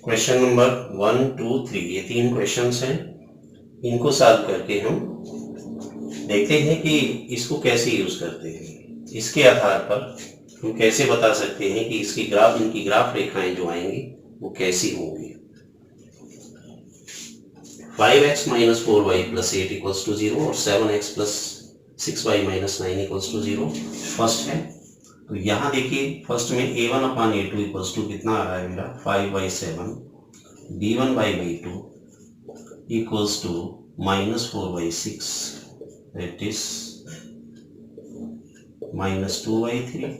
Question number 1, 2, 3 ये 3 questions हैं। इनको सॉल्व करके हम देखते हैं कि इसको कैसे यूज करते हैं। इसके आधार पर हम कैसे बता सकते हैं कि इनकी ग्राफ रेखाएं जो आएंगी वो कैसी होंगी। 5x minus 4y plus 8 equals to 0 और 7x plus 6y minus 9 equals to 0 first है। तो यहाँ देखिए फर्स्ट में a1 upon a2 equals to कितना आ रहा है मेरा 5/7, b1 by b2 equals to -4/6 that is -2/3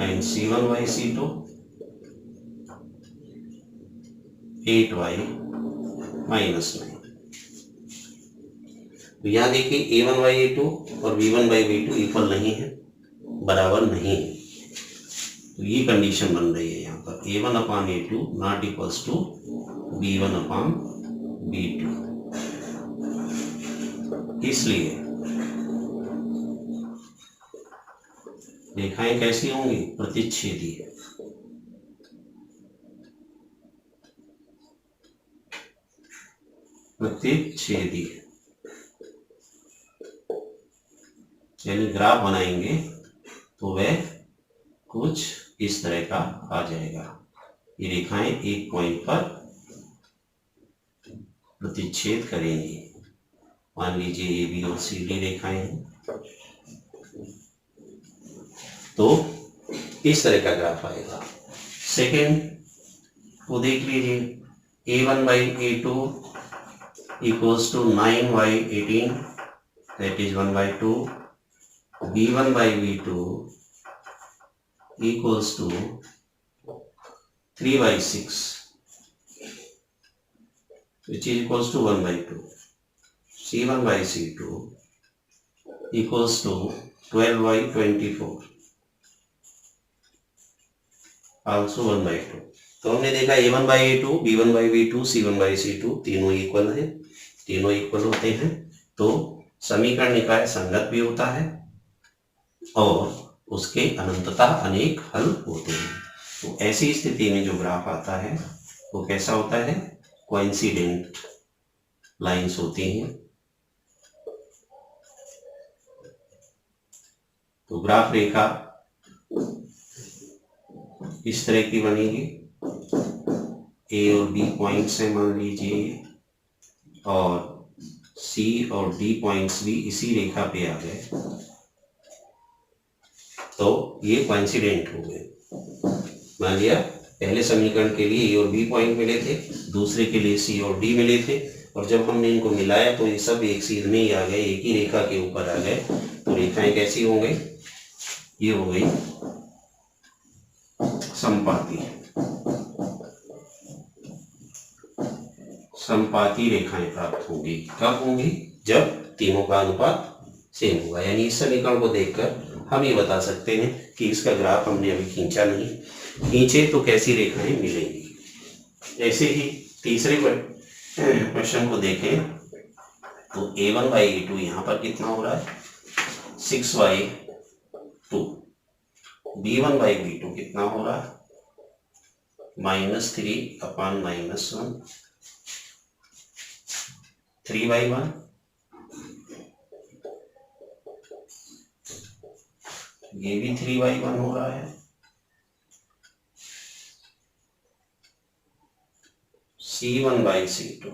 and c1 by c2 8y -9। तो यहाँ देखिए a1 by a2 और b1 by b2 इक्वल नहीं है, बराबर नहीं है। तो ये कंडीशन बन रही है यहाँ पर a1 upon a2 not equals to b1 upon b2। इसलिए रेखाएं कैसी होंगी? प्रतिच्छेदी। प्रतिच्छेदी यानी ग्राफ बनाएंगे तो वह कुछ इस तरह का आ जाएगा। ये रेखाएं एक पॉइंट पर प्रतिच्छेद करेंगी। मान लीजिए ए बी और सी डी रेखाएं हैं, तो इस तरह का ग्राफ आएगा। सेकेंड को देख लीजिए a1 by a2 equals to 9y18 that is 1/2, b1 by b2 equals to 3/6 which is equals to 1/2, c1 by c2 equals to 12/24 also 1/2। तो हमने देखा a1 by a2, b1 by b2, c1 by c2 तीनों equal हैं। तीनों equal होते हैं तो समीकरण निकाय संगत भी होता है और उसके अनंततः अनेक हल होते हैं। तो ऐसी स्थिति में जो ग्राफ आता है वो कैसा होता है? कोइंसिडेंट लाइंस होती हैं। तो ग्राफ रेखा इस तरह की बनेगी। ए और बी पॉइंट्स हैं मान लीजिए, और सी और डी पॉइंट्स भी इसी रेखा पे आ गए, तो ये कोइंसिडेंट हो गए। मान लिया पहले समीकरण के लिए ए और बी पॉइंट मिले थे, दूसरे के लिए सी और डी मिले थे, और जब हमने इनको मिलाया तो ये सब एक सीध में ही आ गए, एक ही रेखा के ऊपर आ गए। तो रेखाएं कैसी हो गई? ये हो गई समपाती। समपाती रेखाएं प्राप्त होंगी। कब होंगी? जब तीनों का अनुपात सेम होगा। यानी इस समीकरण को देखकर हम ये बता सकते हैं कि इसका ग्राफ हमने अभी खींचा नहीं, खींचे तो कैसी रेखाएं मिलेंगी। ऐसे ही तीसरे क्वेश्चन को देखें तो a1 by a2 यहाँ पर कितना हो रहा है? 6/2। b1 by b2 कितना हो रहा है? -3 अपान -1, 3/1। ये भी 3/1 हो रहा है। c1 by c2।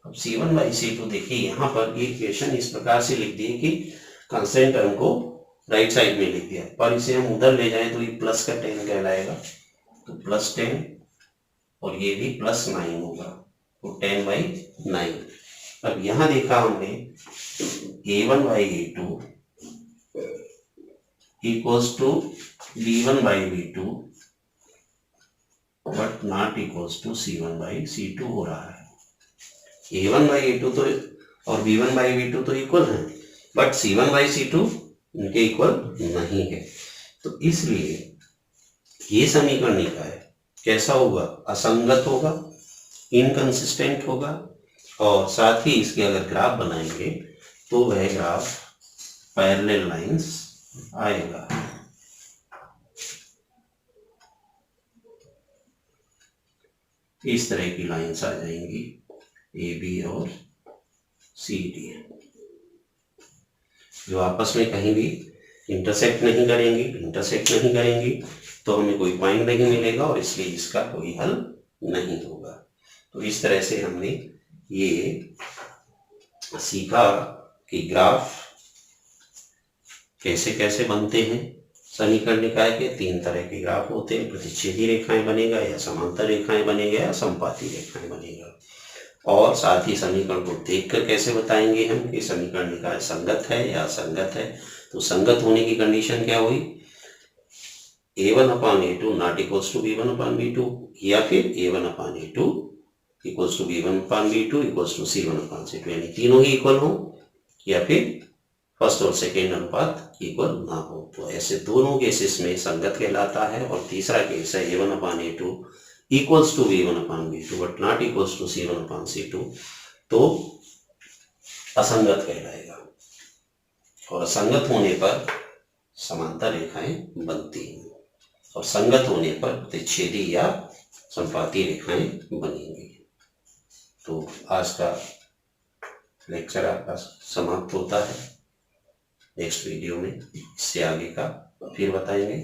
अब c1 by c2 देखिए यहाँ पर एक इक्वेशन इस प्रकार से लिख दी कि कांस्टेंट टर्म को राइट साइड में लिख दिया, पर इसे हम उधर ले जाएं तो ये प्लस का 10 कहलाएगा, तो +10, और ये भी +9 होगा, तो 10/9। अब यहाँ देखा हमने a1 by a2 equals to b1 by b2 but not equals to c1 by c2 हो रहा है। a1 by a2 तो और b1 by b2 तो इक्वल है, बट c1 by c2 उनके इक्वल नहीं है। तो इसलिए ये समीकरण निकाय कैसा होगा? असंगत होगा, इनकंसिस्टेंट होगा, और साथ ही इसके अगर ग्राफ बनाएंगे तो वह ग्राफ पैरेलल लाइंस आएगा। इस तरह की लाइंस आ जाएंगी ए बी और सी डी, जो आपस में कहीं भी इंटरसेक्ट नहीं करेंगी, तो हमें कोई पॉइंट नहीं मिलेगा और इसलिए इसका कोई हल नहीं होगा। तो इस तरह से हमने ये सीखा कि ग्राफ कैसे कैसे बनते हैं। समीकरण निकाय के 3 तरह के ग्राफ होते हैं, प्रतिच्छेदी रेखाएं बनेगा, या समांतर रेखाएं बनेगा, या समपाती रेखाएं बनेगा। और साथ ही समीकरण को देखकर कैसे बताएंगे हम कि समीकरण निकाय संगत है या असंगत है। तो संगत होने की कंडीशन क्या हुई, a1/a2 not equals to b1/b2, या फिर a1/a2 equals to b1/b2 equals to c1/c2, यानी तीनों ही इक्वल हो, या फिर फर्स्ट और सेकेंड अनुपात इक्वल ना हो। तो ऐसे दोनों केसेस में संगत कहलाता है। और तीसरा केस है a1/a2 equals to b1/b2 but not equals to c1/c2, तो असंगत कहलाएगा। और असंगत होने पर समांतर रेखाएं बनती हैं, और संगत होने पर प्रतिच्छेदी या संपाती रेखाएं बनेंगी। तो आज का लेक्चर आपका समाप्त होता है। नेक्स्ट वीडियो में इससे आगे का फिर बताएंगे।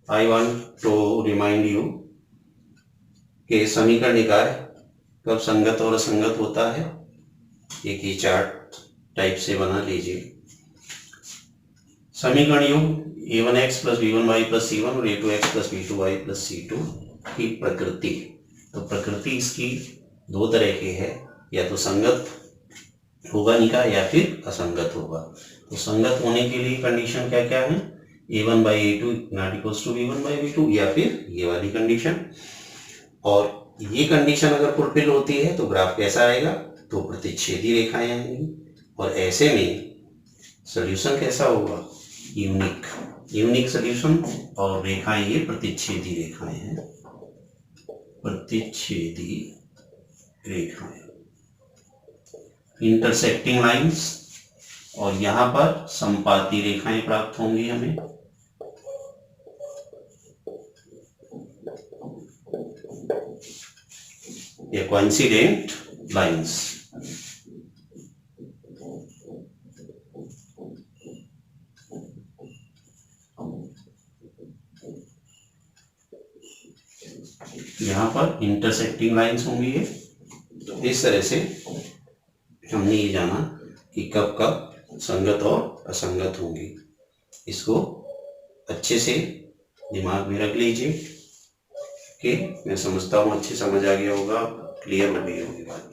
I want to remind you कि समीकरण निकाय कब संगत और असंगत होता है, एक ही चार्ट टाइप से बना लीजिए। समीकरण युग a1x + b1y + c1 और a2x + b2y + c2 की प्रकृति। तो प्रकृति इसकी 2 तरह की है, या तो संगत होगा निकाय या फिर असंगत होगा। तो संगत होने के लिए कंडीशन क्या क्या है, a1/a2 not equals to b1/b2, या फिर ये वाली कंडीशन। और ये कंडीशन अगर फुलफिल होती है तो ग्राफ कैसा आएगा, तो प्रतिच्छेदी रेखाएं आएंगी। और ऐसे में सॉल्यूशन कैसा होगा, यूनिक सॉल्यूशन। और रेखाएं ये प्रतिच्छेदी रेखाएं हैं, प्रतिच्छेदी रेखाएं, इंटरसेक्टिंग लाइंस। और यहां पर संपाती रेखाएं प्राप्त होंगी हमें। ये कोइंसिडेंट लाइंस। यहां पर इंटरसेक्टिंग लाइंस होंगी ये। तो इस तरह से हमने ये जाना कि कब कब संगत और असंगत होंगी। इसको अच्छे से दिमाग में रख लीजिए कि मैं समझता हूँ अच्छे समझ आ गया होगा, क्लियर हो गई होगी बात।